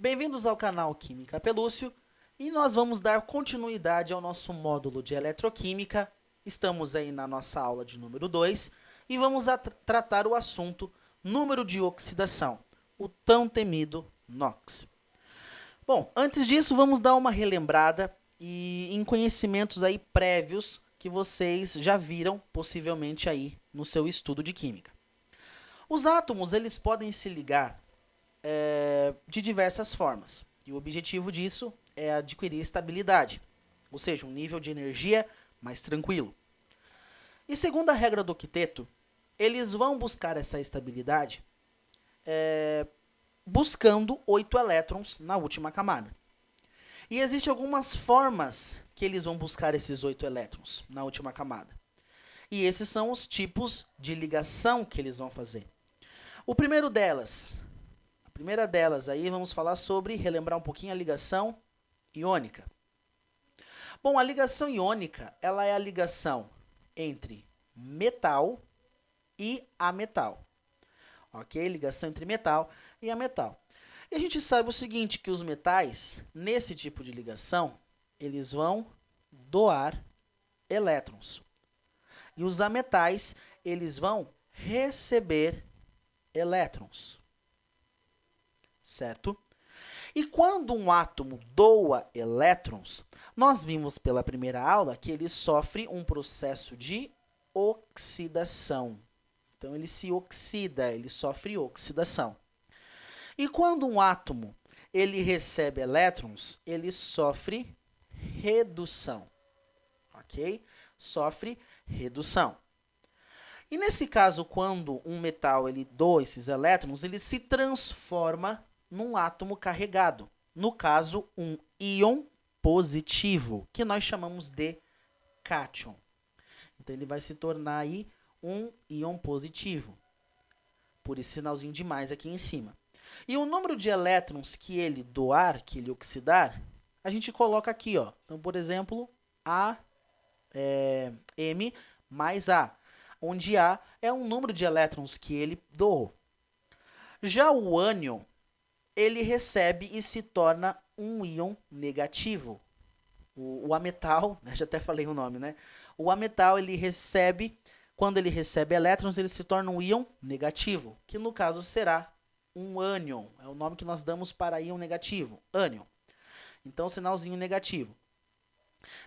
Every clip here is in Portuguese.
Bem-vindos ao canal Química Pelúcio e nós vamos dar continuidade ao nosso módulo de eletroquímica. Estamos aí na nossa aula de número 2 e vamos tratar o assunto número de oxidação, o tão temido NOx. Bom, antes disso vamos dar uma relembrada em conhecimentos aí prévios que vocês já viram possivelmente aí no seu estudo de química. Os átomos eles podem se ligar de diversas formas. E o objetivo disso é adquirir estabilidade, ou seja, um nível de energia mais tranquilo. E segundo a regra do octeto, eles vão buscar essa estabilidade buscando 8 elétrons na última camada. E existem algumas formas que eles vão buscar esses 8 elétrons na última camada. E esses são os tipos de ligação que eles vão fazer. A primeira delas aí vamos falar sobre, relembrar um pouquinho a ligação iônica. Bom, a ligação iônica, ela é a ligação entre metal e ametal. Ok? Ligação entre metal e ametal. E a gente sabe o seguinte, que os metais, nesse tipo de ligação, eles vão doar elétrons. E os ametais, eles vão receber elétrons. Certo? E quando um átomo doa elétrons, nós vimos pela primeira aula que ele sofre um processo de oxidação. Então, ele se oxida, ele sofre oxidação. E quando um átomo ele recebe elétrons, ele sofre redução. Ok? Sofre redução. E nesse caso, quando um metal ele doa esses elétrons, ele se transforma num átomo carregado. No caso, um íon positivo, que nós chamamos de cátion. Então, ele vai se tornar aí um íon positivo. Por esse sinalzinho de mais aqui em cima. E o número de elétrons que ele doar, que ele oxidar, a gente coloca aqui, ó. Então, por exemplo, M mais A, onde A é um número de elétrons que ele doou. Já o ânion, ele recebe e se torna um íon negativo. O ametal, já até falei o nome, né? O ametal, ele recebe, quando ele recebe elétrons, ele se torna um íon negativo, que no caso será um ânion. É o nome que nós damos para íon negativo, ânion. Então, sinalzinho negativo.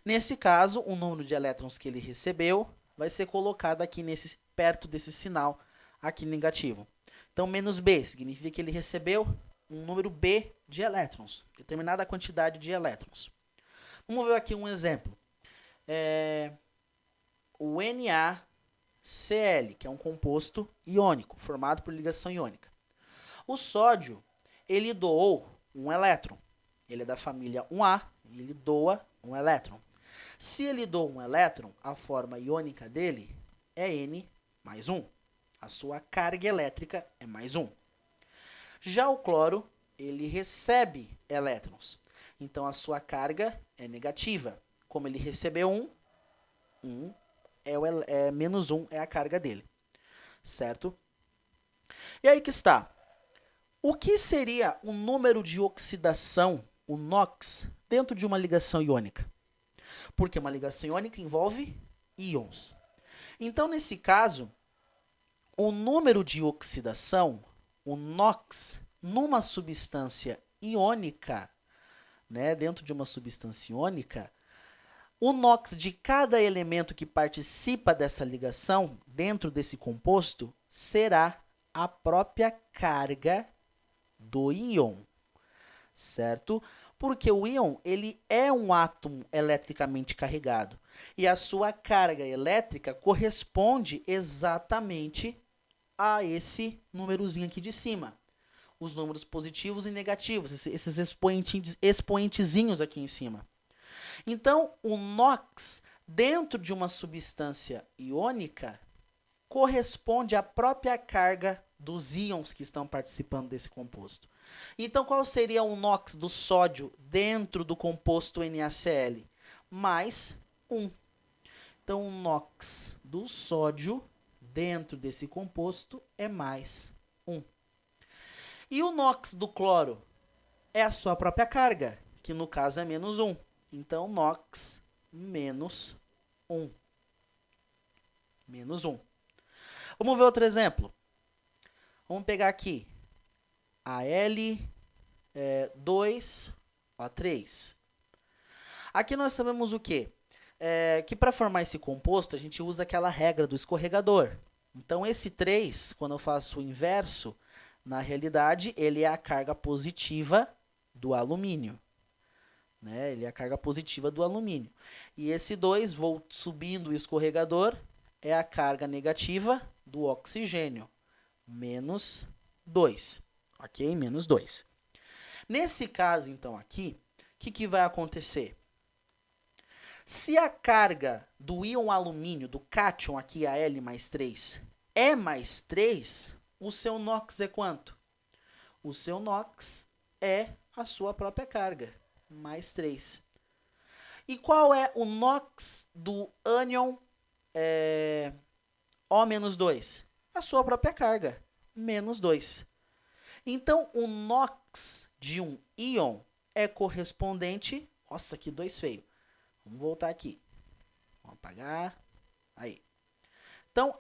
Nesse caso, o número de elétrons que ele recebeu vai ser colocado aqui perto desse sinal aqui negativo. Então, menos B significa que ele recebeu um número B de elétrons, determinada quantidade de elétrons. Vamos ver aqui um exemplo. O NaCl, que é um composto iônico, formado por ligação iônica. O sódio, ele doou um elétron. Ele é da família 1A e ele doa um elétron. Se ele doa um elétron, a forma iônica dele é N mais 1. A sua carga elétrica é mais 1. Já o cloro, ele recebe elétrons. Então, a sua carga é negativa. Como ele recebeu menos 1 é a carga dele. Certo? E aí que está. O que seria o número de oxidação, o NOx, dentro de uma ligação iônica? Porque uma ligação iônica envolve íons. Então, nesse caso, o número de oxidação, o NOx, numa substância iônica, né, dentro de uma substância iônica, o NOx de cada elemento que participa dessa ligação, dentro desse composto, será a própria carga do íon, certo? Porque o íon, ele é um átomo eletricamente carregado e a sua carga elétrica corresponde exatamente a esse númerozinho aqui de cima. Os números positivos e negativos, esses expoentezinhos aqui em cima. Então, o NOx, dentro de uma substância iônica, corresponde à própria carga dos íons que estão participando desse composto. Então, qual seria o NOx do sódio dentro do composto NaCl? Mais 1. Então, o NOx do sódio dentro desse composto é mais 1. E o NOx do cloro? é a sua própria carga, que no caso é menos 1. Então, NOx menos 1. Menos 1. Vamos ver outro exemplo. Vamos pegar aqui Al2O3. Aqui nós sabemos o quê? Que para formar esse composto, a gente usa aquela regra do escorregador. Então, esse 3, quando eu faço o inverso, na realidade, ele é a carga positiva do alumínio. Né? Ele é a carga positiva do alumínio. E esse 2, vou subindo o escorregador, é a carga negativa do oxigênio. Menos 2. Ok? Menos 2. Nesse caso, então, aqui, o que vai acontecer? Se a carga do íon alumínio, do cátion aqui, Al mais 3, é mais 3, o seu NOx é quanto? O seu NOx é a sua própria carga, mais 3. E qual é o NOx do ânion O-2? A sua própria carga, menos 2. Então, o NOx de um íon é correspondente... Nossa, que 2 feio. Vamos voltar aqui. Vamos apagar. Aí. Então,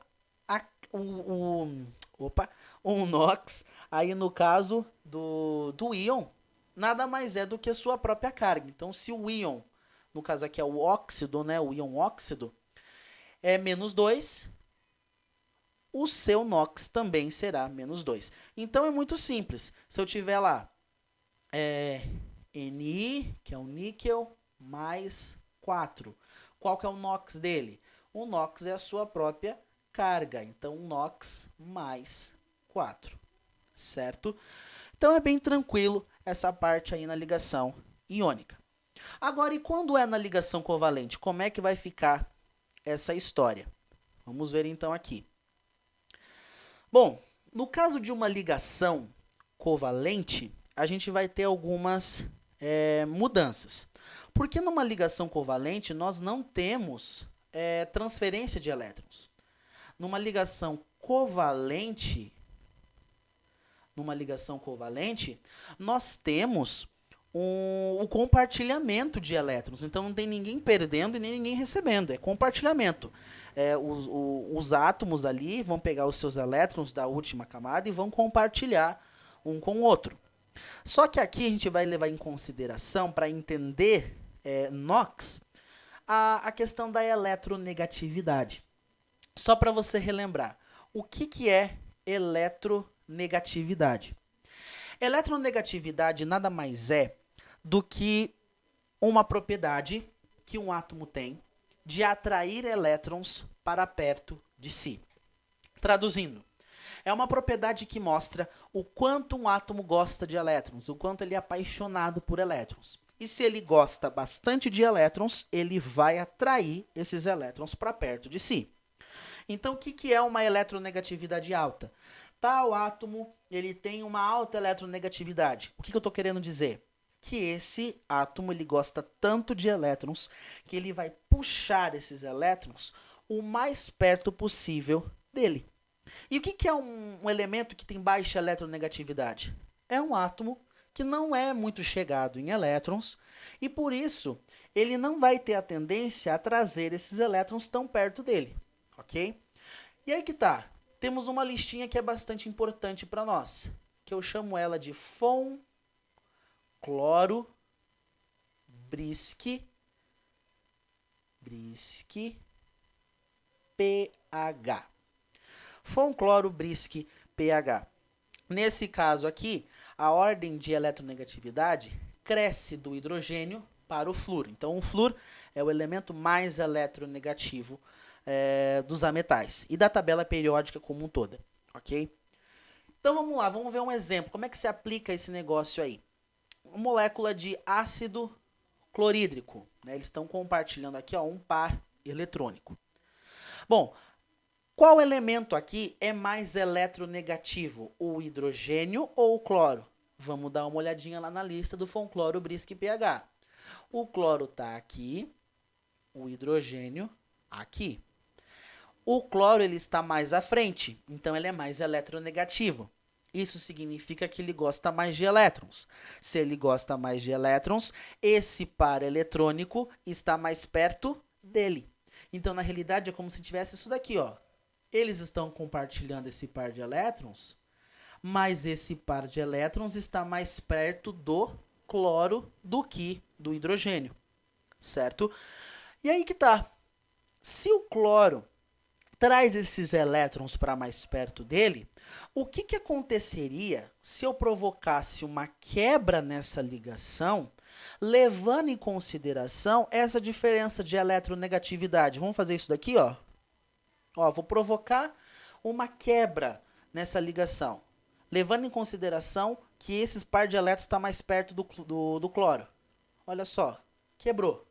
o NOx, aí no caso do íon, nada mais é do que a sua própria carga. Então, se o íon, no caso aqui é o óxido, né, o íon óxido, é menos 2, o seu NOx também será menos 2. Então, é muito simples. Se eu tiver lá Ni, que é o níquel, mais 4. Qual que é o NOx dele? O NOx é a sua própria carga. Então, NOx mais 4. Certo? Então, é bem tranquilo essa parte aí na ligação iônica. Agora, e quando é na ligação covalente? Como é que vai ficar essa história? Vamos ver então aqui. Bom, no caso de uma ligação covalente, a gente vai ter algumas mudanças. Porque numa ligação covalente, nós não temos transferência de elétrons. Numa ligação covalente, nós temos o compartilhamento de elétrons. Então, não tem ninguém perdendo e nem ninguém recebendo. É compartilhamento. Os átomos ali vão pegar os seus elétrons da última camada e vão compartilhar um com o outro. Só que aqui a gente vai levar em consideração, para entender NOx, a questão da eletronegatividade. Só para você relembrar, o que é eletronegatividade? Eletronegatividade nada mais é do que uma propriedade que um átomo tem de atrair elétrons para perto de si. Traduzindo, é uma propriedade que mostra o quanto um átomo gosta de elétrons, o quanto ele é apaixonado por elétrons. E se ele gosta bastante de elétrons, ele vai atrair esses elétrons para perto de si. Então, o que é uma eletronegatividade alta? Tal átomo ele tem uma alta eletronegatividade. O que eu estou querendo dizer? Que esse átomo ele gosta tanto de elétrons que ele vai puxar esses elétrons o mais perto possível dele. E o que é um elemento que tem baixa eletronegatividade? É um átomo que não é muito chegado em elétrons e, por isso, ele não vai ter a tendência a trazer esses elétrons tão perto dele, ok? E aí que tá. Temos uma listinha que é bastante importante para nós, que eu chamo ela de Fon, Cloro, Brisk, pH. Fon, Cloro, Brisk, pH. Nesse caso aqui, a ordem de eletronegatividade cresce do hidrogênio para o flúor. Então, o flúor é o elemento mais eletronegativo dos ametais e da tabela periódica como um todo, ok? Então, vamos lá, vamos ver um exemplo. Como é que se aplica esse negócio aí? Uma molécula de ácido clorídrico, né? Eles estão compartilhando aqui um par eletrônico. Bom, qual elemento aqui é mais eletronegativo? O hidrogênio ou o cloro? Vamos dar uma olhadinha lá na lista do Fon, Cloro, Brisk, pH. O cloro está aqui, o hidrogênio aqui. O cloro ele está mais à frente, então ele é mais eletronegativo. Isso significa que ele gosta mais de elétrons. Se ele gosta mais de elétrons, esse par eletrônico está mais perto dele. Então, na realidade, é como se tivesse isso daqui, ó. Eles estão compartilhando esse par de elétrons, mas esse par de elétrons está mais perto do cloro do que do hidrogênio, certo? E aí que tá. Se o cloro traz esses elétrons para mais perto dele, o que aconteceria se eu provocasse uma quebra nessa ligação, levando em consideração essa diferença de eletronegatividade? Vamos fazer isso daqui, ó. Ó, vou provocar uma quebra nessa ligação, levando em consideração que esse par de elétrons está mais perto do cloro. Olha só, quebrou.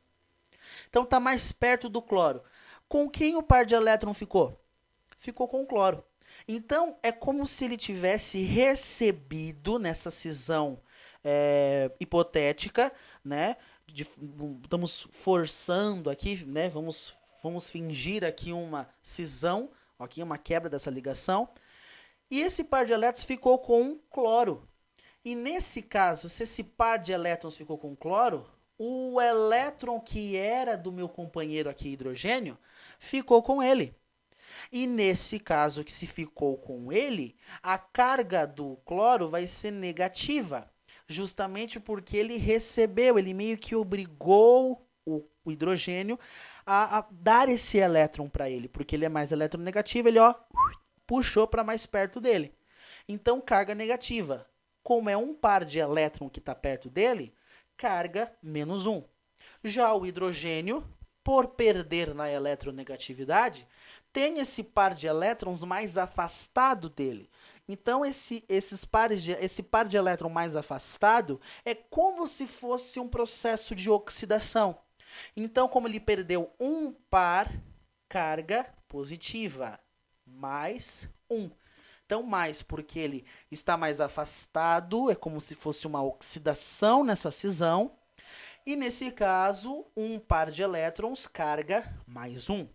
Então está mais perto do cloro. Com quem o par de elétrons ficou? Ficou com o cloro. Então, é como se ele tivesse recebido nessa cisão hipotética, né? Estamos forçando aqui, né? Vamos fingir aqui uma cisão, aqui uma quebra dessa ligação. E esse par de elétrons ficou com cloro. E nesse caso, se esse par de elétrons ficou com cloro, o elétron que era do meu companheiro aqui, hidrogênio, ficou com ele. E nesse caso que se ficou com ele, a carga do cloro vai ser negativa, justamente porque ele recebeu, ele meio que obrigou o hidrogênio a dar esse elétron para ele, porque ele é mais eletronegativo, ele ó, puxou para mais perto dele. Então, carga negativa. Como é um par de elétron que está perto dele, carga -1. Já o hidrogênio, por perder na eletronegatividade, tem esse par de elétrons mais afastado dele. Então, esse par de elétron mais afastado é como se fosse um processo de oxidação. Então, como ele perdeu um par, carga positiva, mais 1. Então, mais porque ele está mais afastado, é como se fosse uma oxidação nessa cisão. E nesse caso, um par de elétrons, carga mais 1.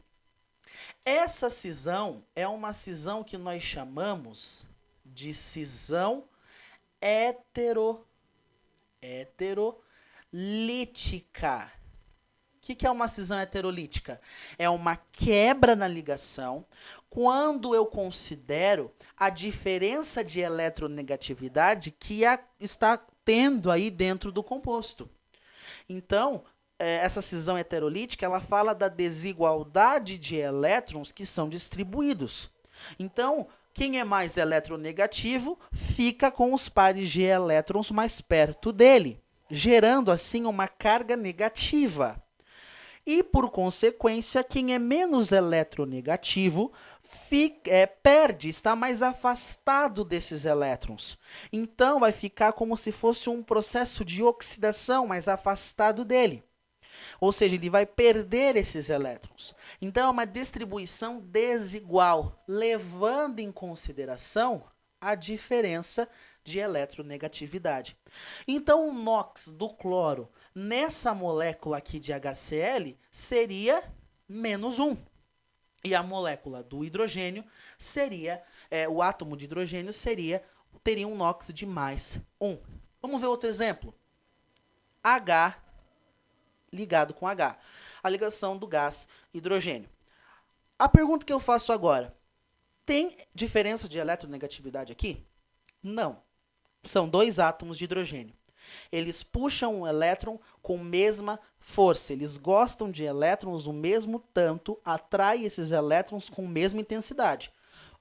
Essa cisão é uma cisão que nós chamamos de cisão heterolítica. O que é uma cisão heterolítica? É uma quebra na ligação quando eu considero a diferença de eletronegatividade que está tendo aí dentro do composto. Então, essa cisão heterolítica, ela fala da desigualdade de elétrons que são distribuídos. Então, quem é mais eletronegativo fica com os pares de elétrons mais perto dele, gerando assim uma carga negativa. E, por consequência, quem é menos eletronegativo perde, está mais afastado desses elétrons. Então, vai ficar como se fosse um processo de oxidação mais afastado dele. Ou seja, ele vai perder esses elétrons. Então, é uma distribuição desigual, levando em consideração a diferença de eletronegatividade. Então, o NOx do cloro nessa molécula aqui de HCl seria -1. E a molécula do hidrogênio seria, o átomo de hidrogênio teria um NOx de mais 1. Vamos ver outro exemplo. H ligado com H. A ligação do gás hidrogênio. A pergunta que eu faço agora, tem diferença de eletronegatividade aqui? Não. São dois átomos de hidrogênio. Eles puxam o elétron com mesma força. Eles gostam de elétrons o mesmo tanto, atraem esses elétrons com mesma intensidade.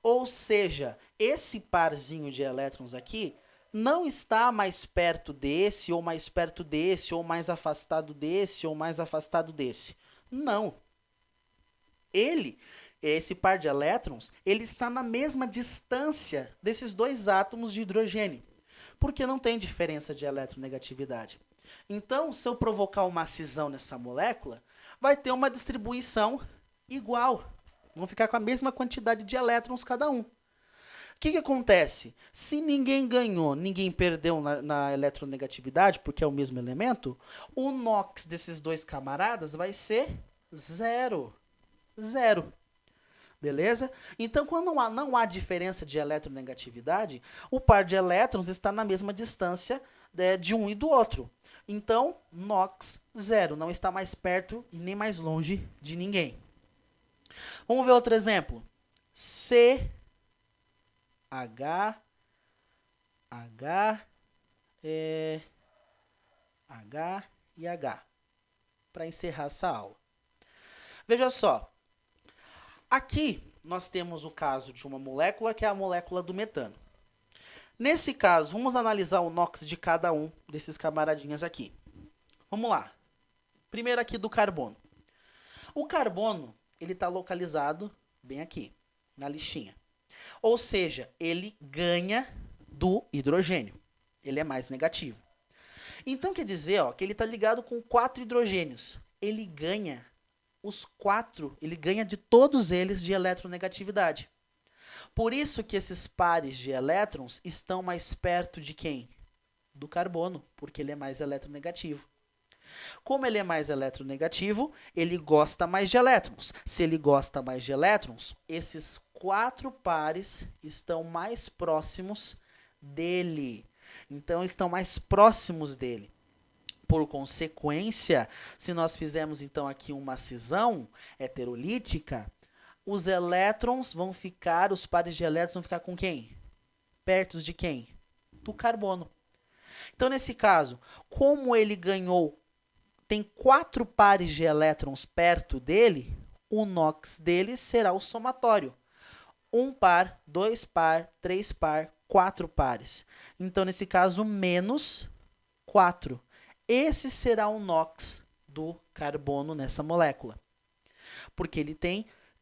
Ou seja, esse parzinho de elétrons aqui não está mais perto desse, ou mais perto desse, ou mais afastado desse, ou mais afastado desse. Não. Esse par de elétrons, ele está na mesma distância desses dois átomos de hidrogênio, porque não tem diferença de eletronegatividade. Então, se eu provocar uma cisão nessa molécula, vai ter uma distribuição igual. Vão ficar com a mesma quantidade de elétrons cada um. O que acontece? Se ninguém ganhou, ninguém perdeu na eletronegatividade, porque é o mesmo elemento, o NOx desses dois camaradas vai ser 0. 0. Beleza? Então, quando não há diferença de eletronegatividade, o par de elétrons está na mesma distância, né, de um e do outro. Então, NOx, zero, não está mais perto e nem mais longe de ninguém. Vamos ver outro exemplo. C, H, H e H. Para encerrar essa aula. Veja só. Aqui, nós temos o caso de uma molécula, que é a molécula do metano. Nesse caso, vamos analisar o NOx de cada um desses camaradinhas aqui. Vamos lá. Primeiro aqui do carbono. O carbono, ele está localizado bem aqui, na listinha. Ou seja, ele ganha do hidrogênio. Ele é mais negativo. Então, quer dizer, ó, que ele está ligado com 4 hidrogênios. Ele ganha os 4, ele ganha de todos eles de eletronegatividade. Por isso que esses pares de elétrons estão mais perto de quem? Do carbono, porque ele é mais eletronegativo. Como ele é mais eletronegativo, ele gosta mais de elétrons. Se ele gosta mais de elétrons, esses 4 pares estão mais próximos dele. Então, estão mais próximos dele. Por consequência, se nós fizermos então aqui uma cisão heterolítica, os elétrons vão ficar, os pares de elétrons vão ficar com quem? Perto de quem? Do carbono. Então, nesse caso, como ele ganhou, tem 4 pares de elétrons perto dele, o NOx dele será o somatório. 1 par, 2 par, 3 par, 4 pares. Então, nesse caso, menos 4. Esse será o NOx do carbono nessa molécula. Porque ele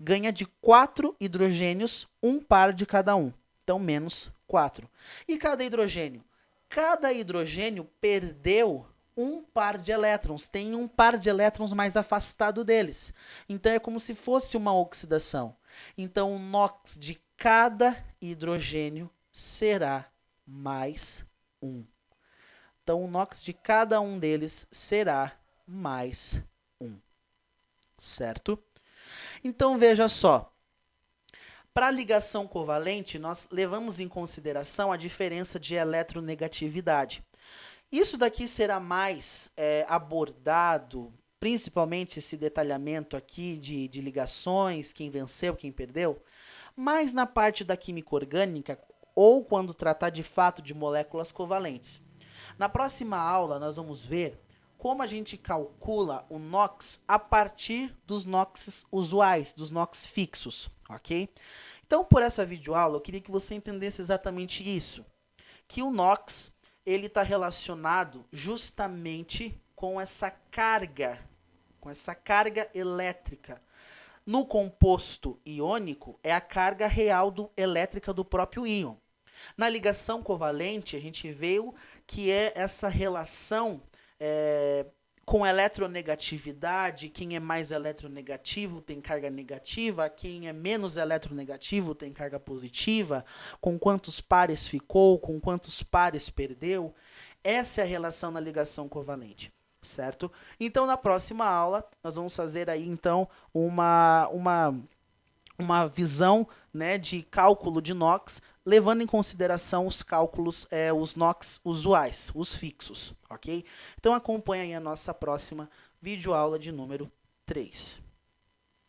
ganha de 4 hidrogênios, 1 par de cada um. Então, menos 4. E cada hidrogênio? Cada hidrogênio perdeu 1 par de elétrons. Tem 1 par de elétrons mais afastado deles. Então, é como se fosse uma oxidação. Então, o NOx de cada hidrogênio será mais 1. Então, o NOx de cada um deles será mais 1. Certo? Então, veja só. Para a ligação covalente, nós levamos em consideração a diferença de eletronegatividade. Isso daqui será mais abordado, principalmente esse detalhamento aqui de ligações, quem venceu, quem perdeu, mais na parte da química orgânica ou quando tratar de fato de moléculas covalentes. Na próxima aula, nós vamos ver como a gente calcula o NOx a partir dos NOx usuais, dos NOx fixos, ok? Então, por essa videoaula, eu queria que você entendesse exatamente isso, que o NOx ele está relacionado justamente com essa carga elétrica. No composto iônico, é a carga real elétrica do próprio íon. Na ligação covalente, a gente viu que é essa relação com eletronegatividade. Quem é mais eletronegativo tem carga negativa, quem é menos eletronegativo tem carga positiva, com quantos pares ficou, com quantos pares perdeu. Essa é a relação na ligação covalente, certo? Então, na próxima aula, nós vamos fazer aí, então, uma visão, né, de cálculo de NOx, levando em consideração os cálculos, os NOx usuais, os fixos, ok? Então acompanha aí a nossa próxima videoaula de número 3.